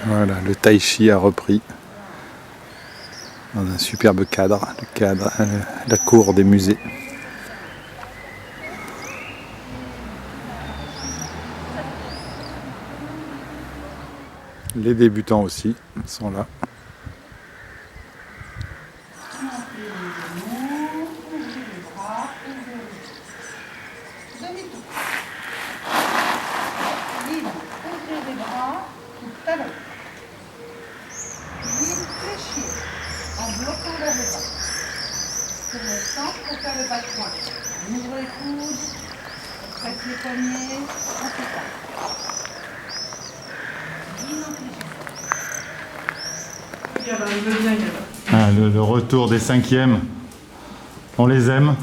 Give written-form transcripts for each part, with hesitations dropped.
Voilà, le tai chi a repris dans un superbe cadre, la cour des musées. Les débutants aussi sont là. En bloquant vers le bas. Pour le centre, pour faire le bas de poing. On ouvre les coudes, on presse les poignets, on fait ça. Ah, le retour des 5e, on les aime.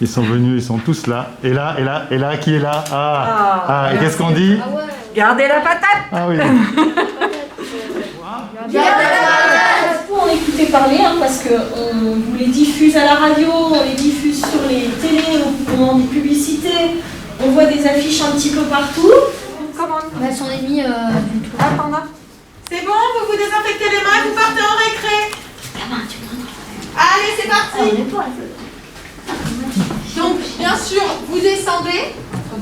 Ils sont venus, ils sont tous là. Et là, qui est là? Et qu'est-ce qu'on dit? Gardez la patate. Ah oui. Pour en écouter parler, parce qu'on vous les diffuse à la radio, on les diffuse sur les télés, au moment des publicités, on voit des affiches un petit peu partout. Comment? Elles sont mis du tout. Attends. C'est bon, vous vous désinfectez les mains et vous partez en récré. Allez, c'est parti. Donc, bien sûr, vous descendez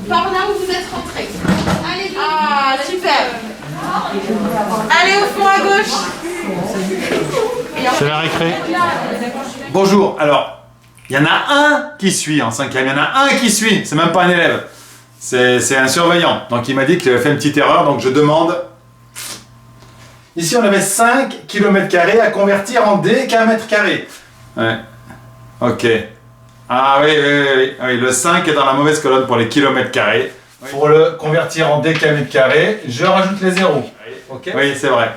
par là où vous êtes rentrés. Allez, ah, super. Allez au fond à gauche. C'est la récré. Bonjour, alors, il y en a un qui suit en 5e, il y en a un qui suit, c'est même pas un élève, c'est un surveillant. Donc il m'a dit qu'il avait fait une petite erreur, donc je demande... Ici on avait 5 km² à convertir en km². Ouais, ok. Ah oui, le 5 est dans la mauvaise colonne pour les km². Pour le convertir en km², je rajoute les zéros. Okay. Oui, c'est vrai,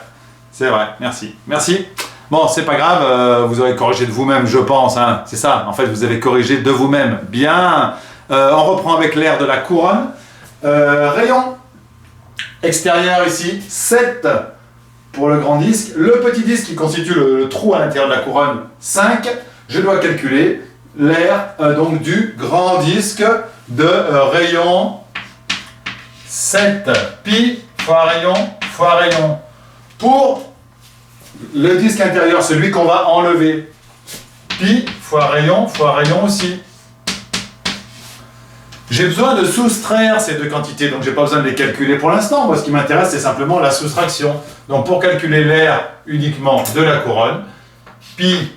merci. Bon, c'est pas grave, vous avez corrigé de vous-même, je pense, hein. C'est ça, en fait, vous avez corrigé de vous-même. Bien, on reprend avec l'air de la couronne. Rayon extérieur ici, 7 pour le grand disque. Le petit disque qui constitue le trou à l'intérieur de la couronne, 5. Je dois calculer l'air donc du grand disque de rayon 7. Pi fois rayon. Pour le disque intérieur, celui qu'on va enlever, pi fois rayon aussi. J'ai besoin de soustraire ces deux quantités, donc je n'ai pas besoin de les calculer pour l'instant. Moi, ce qui m'intéresse, c'est simplement la soustraction. Donc, pour calculer l'air uniquement de la couronne, pi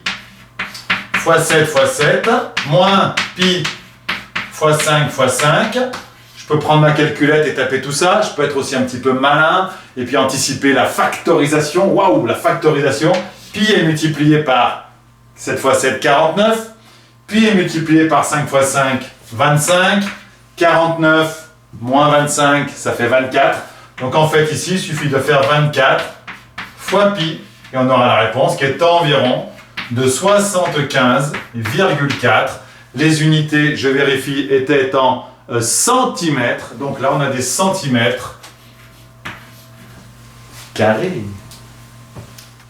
fois 7, moins pi fois 5. Je peux prendre ma calculette et taper tout ça. Je peux être aussi un petit peu malin et puis anticiper la factorisation. Waouh, la factorisation. Pi est multiplié par 7 fois 7, 49. Pi est multiplié par 5 fois 5, 25. 49 moins 25, ça fait 24. Donc en fait, ici, il suffit de faire 24 fois pi et on aura la réponse qui est environ de 75,4. Les unités, je vérifie, étaient en centimètres. Donc là, on a des centimètres carrés.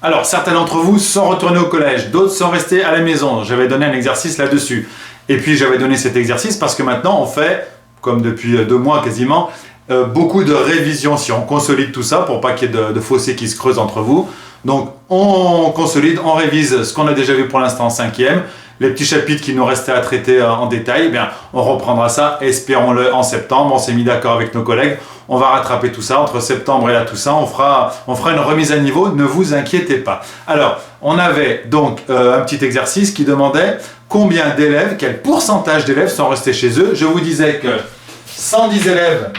Alors, certains d'entre vous sont retournés au collège, d'autres sont restés à la maison. J'avais donné un exercice là-dessus. Et puis, j'avais donné cet exercice parce que maintenant, on fait, comme depuis 2 mois quasiment, beaucoup de révisions. Si on consolide tout ça, pour pas qu'il y ait de fossés qui se creusent entre vous. Donc, on consolide, on révise ce qu'on a déjà vu pour l'instant en 5e. Les petits chapitres qui nous restaient à traiter en détail, eh bien, on reprendra ça, espérons-le, en septembre. On s'est mis d'accord avec nos collègues. On va rattraper tout ça entre septembre et là, tout ça. On fera une remise à niveau, ne vous inquiétez pas. Alors, on avait donc un petit exercice qui demandait combien d'élèves, quel pourcentage d'élèves sont restés chez eux. Je vous disais que 110 élèves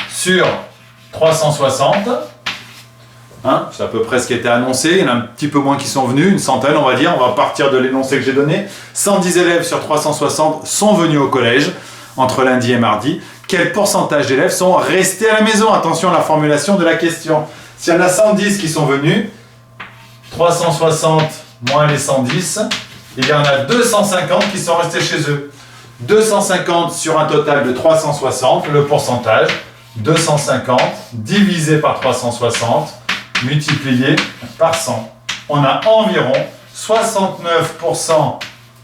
sur 360, hein, c'est à peu près ce qui était annoncé. Il y en a un petit peu moins qui sont venus, une centaine on va dire. On va partir de l'énoncé que j'ai donné. 110 élèves sur 360 sont venus au collège entre lundi et mardi. Quel pourcentage d'élèves sont restés à la maison? Attention à la formulation de la question. S'il y en a 110 qui sont venus, 360 moins les 110, il y en a 250 qui sont restés chez eux. 250 sur un total de 360, le pourcentage, 250 divisé par 360, multiplié par 100. On a environ 69%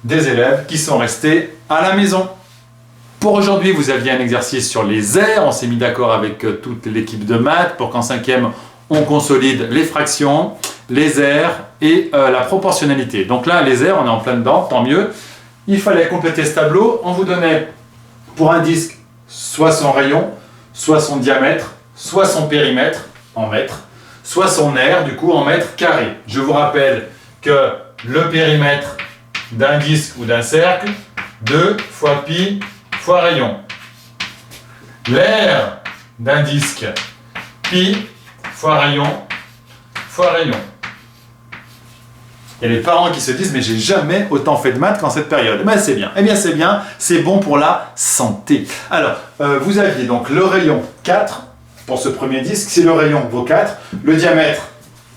des élèves qui sont restés à la maison. Pour aujourd'hui, vous aviez un exercice sur les aires. On s'est mis d'accord avec toute l'équipe de maths pour qu'en 5e, on consolide les fractions, les aires et la proportionnalité. Donc là, les aires, on est en plein dedans, tant mieux. Il fallait compléter ce tableau. On vous donnait pour un disque soit son rayon, soit son diamètre, soit son périmètre en mètres, soit son aire, du coup, en mètres carrés. Je vous rappelle que le périmètre d'un disque ou d'un cercle, 2 fois pi fois rayon. L'aire d'un disque, pi fois rayon fois rayon. Il y a les parents qui se disent « mais j'ai jamais autant fait de maths qu'en cette période ». Mais c'est bien. Eh bien c'est bien, c'est bon pour la santé. Alors, vous aviez donc le rayon 4 pour ce premier disque, c'est le rayon vaut 4. Le diamètre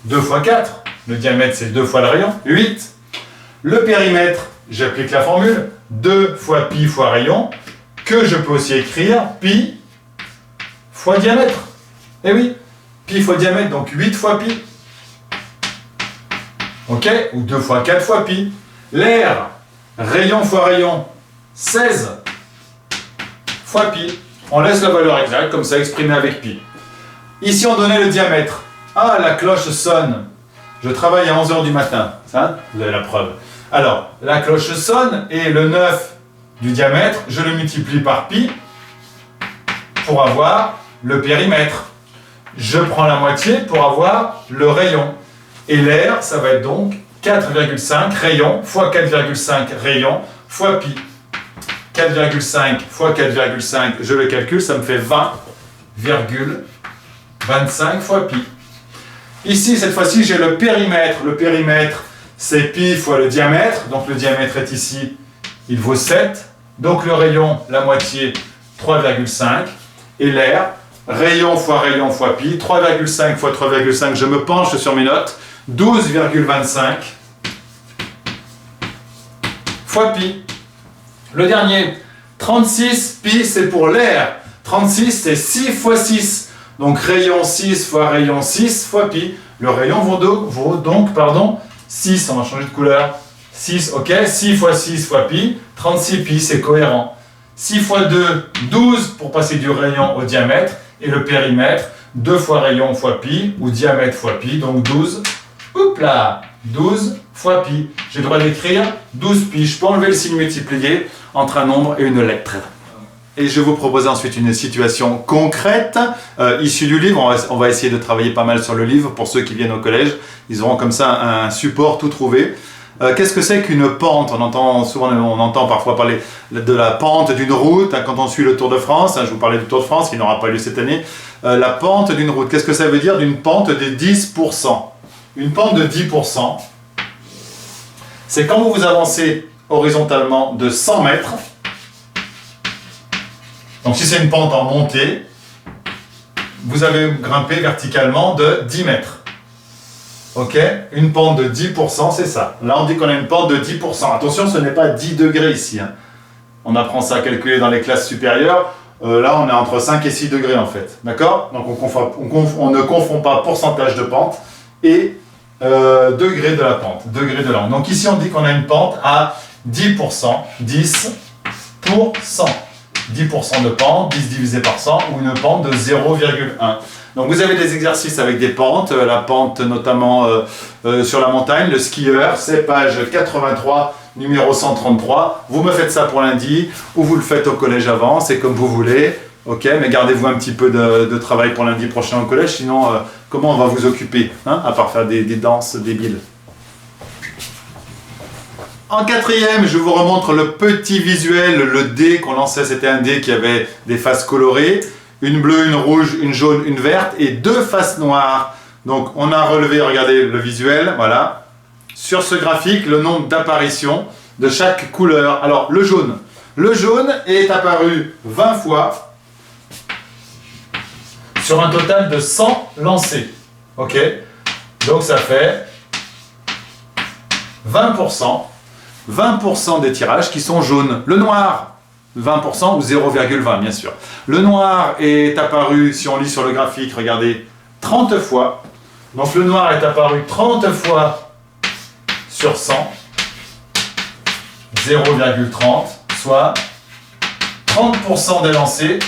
2 fois 4, le diamètre c'est 2 fois le rayon, 8. Le périmètre, j'applique la formule, 2 fois pi fois rayon, que je peux aussi écrire pi fois diamètre. Eh oui, pi fois diamètre, donc 8 fois pi. Ok, ou 2 fois 4 fois pi. L'aire, rayon fois rayon, 16 fois pi. On laisse la valeur exacte, comme ça, exprimée avec pi. Ici, on donnait le diamètre. Ah, la cloche sonne. Je travaille à 11h du matin. Ça, vous avez la preuve. Alors, la cloche sonne et le 9 du diamètre, je le multiplie par pi pour avoir le périmètre. Je prends la moitié pour avoir le rayon. Et l'aire, ça va être donc 4,5 rayon fois 4,5 rayon fois pi. 4,5 fois 4,5, je le calcule, ça me fait 20,25 fois pi. Ici, cette fois-ci, j'ai le périmètre. Le périmètre, c'est pi fois le diamètre. Donc le diamètre est ici, il vaut 7. Donc le rayon, la moitié, 3,5. Et l'aire, rayon fois pi, 3,5 fois 3,5, je me penche sur mes notes, 12,25 fois pi. Le dernier, 36, pi, c'est pour l'aire. 36, c'est 6 fois 6. Donc rayon 6 fois rayon 6 fois pi. Le rayon vaut donc 6, on va changer de couleur. 6, ok, 6 fois 6 fois pi. 36 pi, c'est cohérent. 6 fois 2, 12 pour passer du rayon au diamètre. Et le périmètre, 2 fois rayon fois pi, ou diamètre fois pi, donc 12. Oups là, 12 fois pi. J'ai le droit d'écrire 12 pi. Je peux enlever le signe multiplié entre un nombre et une lettre. Et je vous propose ensuite une situation concrète, issue du livre. On va essayer de travailler pas mal sur le livre pour ceux qui viennent au collège. Ils auront comme ça un support tout trouvé. Qu'est-ce que c'est qu'une pente? On entend parfois parler de la pente d'une route, hein, quand on suit le Tour de France. Hein, je vous parlais du Tour de France qui n'aura pas lieu cette année. La pente d'une route, qu'est-ce que ça veut dire d'une pente de 10%? Une pente de 10%, c'est quand vous avancez horizontalement de 100 mètres. Donc si c'est une pente en montée, vous avez grimpé verticalement de 10 mètres. Ok? Une pente de 10%, c'est ça. Là, on dit qu'on a une pente de 10%. Attention, ce n'est pas 10 degrés ici. Hein. On apprend ça à calculer dans les classes supérieures. Là, on est entre 5 et 6 degrés en fait. D'accord? Donc on ne confond pas pourcentage de pente et degré de la pente, degré de l'angle. Donc ici, on dit qu'on a une pente à 10%, 10%. 10% de pente, 10 divisé par 100, ou une pente de 0,1. Donc vous avez des exercices avec des pentes, la pente notamment sur la montagne, le skieur, c'est page 83, numéro 133. Vous me faites ça pour lundi, ou vous le faites au collège avant, c'est comme vous voulez. Ok, mais gardez-vous un petit peu de travail pour lundi prochain au collège, sinon comment on va vous occuper, hein, à part faire des danses débiles. En 4e, je vous remontre le petit visuel, le dé qu'on lançait, c'était un dé qui avait des faces colorées, une bleue, une rouge, une jaune, une verte et 2 faces noires. Donc on a relevé, regardez le visuel, voilà. Sur ce graphique, le nombre d'apparitions de chaque couleur. Alors le jaune est apparu 20 fois sur un total de 100 lancés. Ok, donc ça fait 20%. 20% des tirages qui sont jaunes. Le noir, 20% ou 0,20 bien sûr. Le noir est apparu, si on lit sur le graphique, regardez, 30 fois. Donc le noir est apparu 30 fois sur 100, 0,30, soit 30% des lancers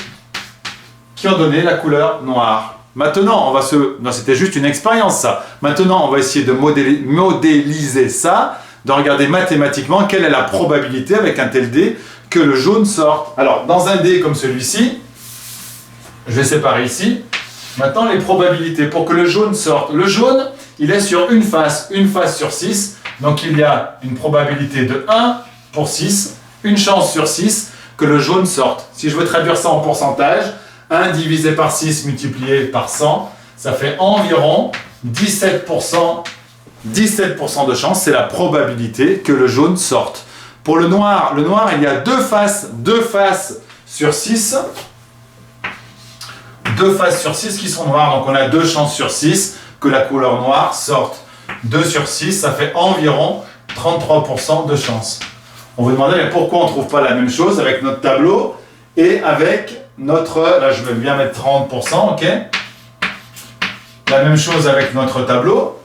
qui ont donné la couleur noire. Maintenant, on va se... Non, c'était juste une expérience, ça. Maintenant, on va essayer de modéliser ça, de regarder mathématiquement quelle est la probabilité avec un tel dé que le jaune sorte. Alors, dans un dé comme celui-ci, je vais séparer ici. Maintenant, les probabilités pour que le jaune sorte. Le jaune, il est sur une face sur 6. Donc, il y a une probabilité de 1 pour 6, une chance sur 6 que le jaune sorte. Si je veux traduire ça en pourcentage, 1 divisé par 6 multiplié par 100, ça fait environ 17% de chance, c'est la probabilité que le jaune sorte. Pour le noir, il y a deux faces sur 6. Deux faces sur 6 qui sont noires, donc on a 2 chances sur 6 que la couleur noire sorte. 2 sur 6, ça fait environ 33% de chance. On vous demandait pourquoi on ne trouve pas la même chose avec notre tableau et avec notre... Là, je vais bien mettre 30%, ok? La même chose avec notre tableau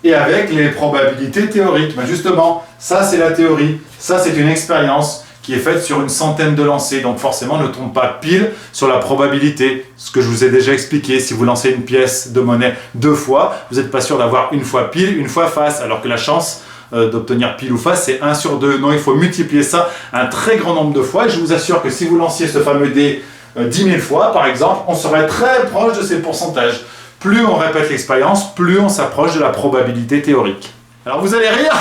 et avec les probabilités théoriques. Ben justement, ça c'est la théorie, ça c'est une expérience qui est faite sur une centaine de lancers. Donc forcément, ne trompe pas pile sur la probabilité. Ce que je vous ai déjà expliqué, si vous lancez une pièce de monnaie 2 fois, vous n'êtes pas sûr d'avoir une fois pile, une fois face, alors que la chance d'obtenir pile ou face, c'est 1 sur 2. Non, il faut multiplier ça un très grand nombre de fois. Et je vous assure que si vous lanciez ce fameux dé 10 000 fois, par exemple, on serait très proche de ces pourcentages. Plus on répète l'expérience, plus on s'approche de la probabilité théorique. Alors vous allez rire.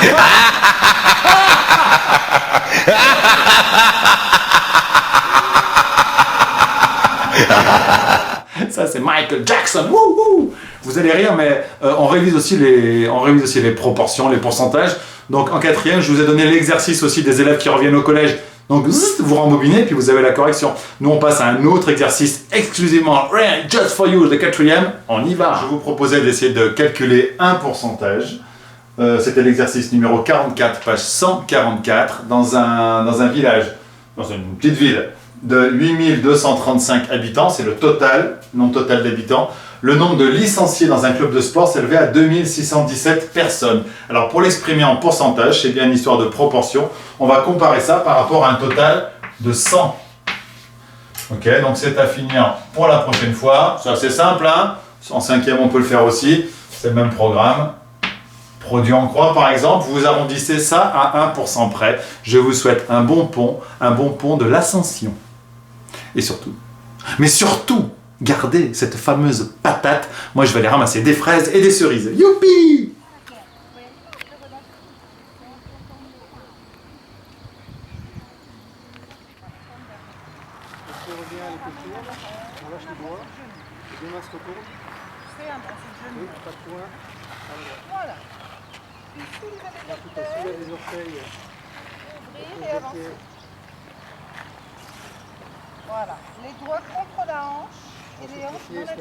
Ça c'est Michael Jackson. Wouhou. Vous allez rire, mais on révise aussi les proportions, les pourcentages. Donc en 4e, je vous ai donné l'exercice aussi des élèves qui reviennent au collège. Donc vous rembobinez, puis vous avez la correction. Nous on passe à un autre exercice exclusivement just for you, le 4e. On y va. Je vous proposais d'essayer de calculer un pourcentage. C'était l'exercice numéro 44, page 144, dans un village, dans une petite ville de 8235 habitants, c'est le total, nombre total d'habitants. Le nombre de licenciés dans un club de sport s'élevait à 2617 personnes. Alors pour l'exprimer en pourcentage, c'est bien une histoire de proportion, on va comparer ça par rapport à un total de 100. Ok, donc c'est à finir pour la prochaine fois. C'est assez simple, hein? En 5e on peut le faire aussi, c'est le même programme. Produit en croix par exemple, vous arrondissez ça à 1% près. Je vous souhaite un bon pont de l'ascension. Et surtout, mais surtout, gardez cette fameuse patate. Moi je vais aller ramasser des fraises et des cerises. Youpi! Voilà. Ici, vous avez les orteils. Ouvrir et avancer. Voilà. Les doigts contre la hanche et les hanches dans la